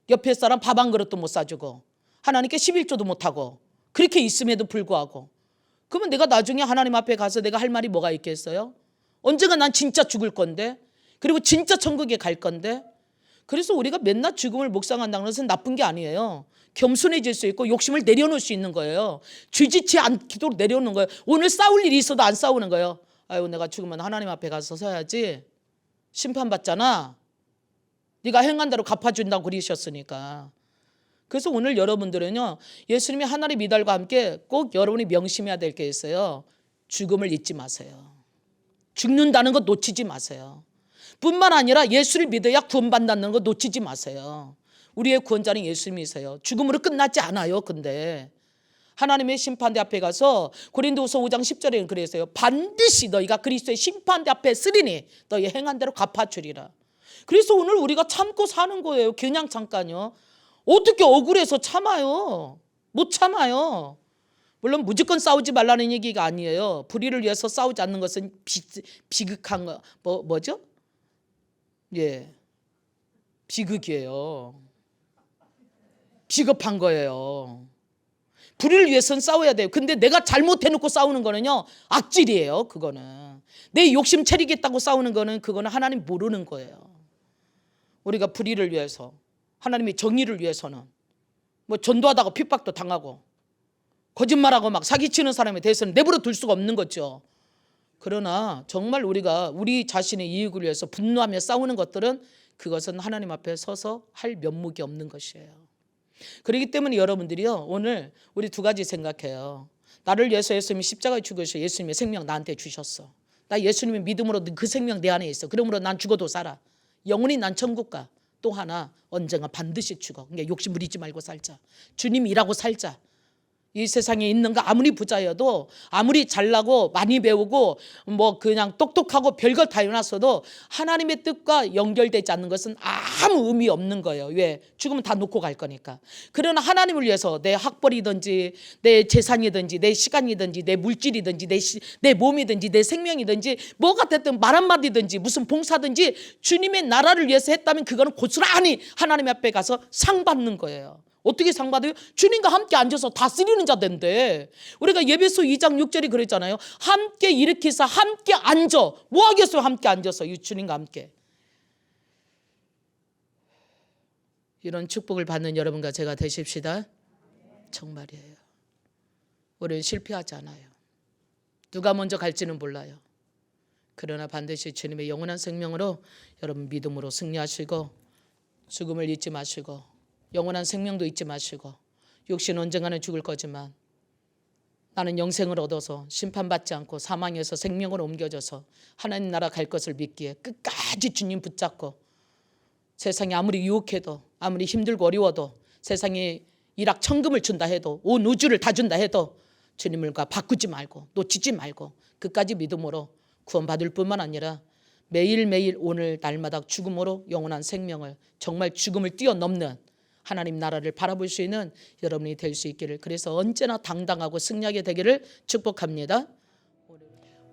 [SPEAKER 1] 옆에 사람 밥 한 그릇도 못 사주고 하나님께 11조도 못하고 그렇게 있음에도 불구하고, 그러면 내가 나중에 하나님 앞에 가서 내가 할 말이 뭐가 있겠어요? 언젠가 난 진짜 죽을 건데, 그리고 진짜 천국에 갈 건데, 그래서 우리가 맨날 죽음을 묵상한다는 것은 나쁜 게 아니에요. 겸손해질 수 있고 욕심을 내려놓을 수 있는 거예요. 쥐지치 않도록 내려놓는 거예요. 오늘 싸울 일이 있어도 안 싸우는 거예요. 아유, 내가 죽으면 하나님 앞에 가서 서야지. 심판받잖아. 네가 행한 대로 갚아준다고 그러셨으니까. 그래서 오늘 여러분들은요, 예수님이 하나님 미달과 함께 꼭 여러분이 명심해야 될 게 있어요. 죽음을 잊지 마세요. 죽는다는 거 놓치지 마세요. 뿐만 아니라 예수를 믿어야 구원받는다는 거 놓치지 마세요. 우리의 구원자는 예수님이세요. 죽음으로 끝나지 않아요. 근데 하나님의 심판대 앞에 가서 고린도후서 5장 10절에는 그랬어요. 반드시 너희가 그리스도의 심판대 앞에 쓰리니 너희 행한 대로 갚아주리라. 그래서 오늘 우리가 참고 사는 거예요. 그냥 잠깐요. 어떻게 억울해서 참아요? 못 참아요. 물론 무조건 싸우지 말라는 얘기가 아니에요. 불의를 위해서 싸우지 않는 것은 비극한 거 뭐죠? 예, 비극이에요. 비겁한 거예요. 불의를 위해서는 싸워야 돼요. 근데 내가 잘못해놓고 싸우는 거는요, 악질이에요. 그거는 내 욕심 차리겠다고 싸우는 거는 그거는 하나님 모르는 거예요. 우리가 불의를 위해서, 하나님의 정의를 위해서는 뭐 전도하다가 핍박도 당하고 거짓말하고 막 사기치는 사람에 대해서는 내버려 둘 수가 없는 거죠. 그러나 정말 우리가 우리 자신의 이익을 위해서 분노하며 싸우는 것들은 그것은 하나님 앞에 서서 할 면목이 없는 것이에요. 그렇기 때문에 여러분들이요, 오늘 우리 두 가지 생각해요. 나를 위해서 예수님이 십자가에 죽으셔 예수님의 생명 나한테 주셨어. 나 예수님의 믿음으로 그 생명 내 안에 있어. 그러므로 난 죽어도 살아. 영원히 난 천국 가. 또 하나, 언젠가 반드시 죽어. 그러니까 욕심 부리지 말고 살자. 주님 일하고 살자. 이 세상에 있는 거 아무리 부자여도, 아무리 잘나고 많이 배우고 뭐 그냥 똑똑하고 별걸 다 해놨어도 하나님의 뜻과 연결되지 않는 것은 아무 의미 없는 거예요. 왜? 죽으면 다 놓고 갈 거니까. 그러나 하나님을 위해서 내 학벌이든지 내 재산이든지 내 시간이든지 내 물질이든지 내 몸이든지 내 생명이든지 뭐가 됐든 말 한마디든지 무슨 봉사든지 주님의 나라를 위해서 했다면 그거는 고스란히 하나님 앞에 가서 상 받는 거예요. 어떻게 상 받아요? 주님과 함께 앉아서 다스리는 자인데, 우리가 예배소 2장 6절이 그랬잖아요. 함께 일으키사 함께 앉아. 뭐 하겠어요? 함께 앉아서 주님과 함께. 이런 축복을 받는 여러분과 제가 되십시다. 정말이에요. 우리는 실패하지 않아요. 누가 먼저 갈지는 몰라요. 그러나 반드시 주님의 영원한 생명으로 여러분 믿음으로 승리하시고, 죽음을 잊지 마시고, 영원한 생명도 잊지 마시고, 육신 언젠가는 죽을 거지만 나는 영생을 얻어서 심판받지 않고 사망에서 생명으로 옮겨져서 하나님 나라 갈 것을 믿기에 끝까지 주님 붙잡고, 세상이 아무리 유혹해도 아무리 힘들고 어려워도 세상에 일확천금을 준다 해도 온 우주를 다 준다 해도 주님을과 바꾸지 말고 놓치지 말고 끝까지 믿음으로 구원받을 뿐만 아니라 매일매일 오늘 날마다 죽음으로 영원한 생명을, 정말 죽음을 뛰어넘는 하나님 나라를 바라볼 수 있는 여러분이 될 수 있기를, 그래서 언제나 당당하고 승리하게 되기를 축복합니다.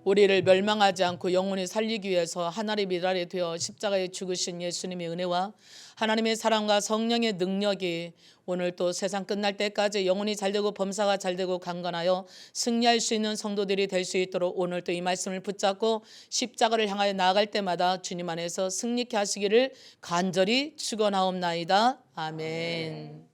[SPEAKER 1] 우리를 멸망하지 않고 영원히 살리기 위해서 하나님의 미랄이 되어 십자가에 죽으신 예수님의 은혜와 하나님의 사랑과 성령의 능력이 오늘 또 세상 끝날 때까지 영혼이 잘되고 범사가 잘되고 강건하여 승리할 수 있는 성도들이 될 수 있도록 오늘 또 이 말씀을 붙잡고 십자가를 향하여 나아갈 때마다 주님 안에서 승리케 하시기를 간절히 축원하옵나이다. 아멘.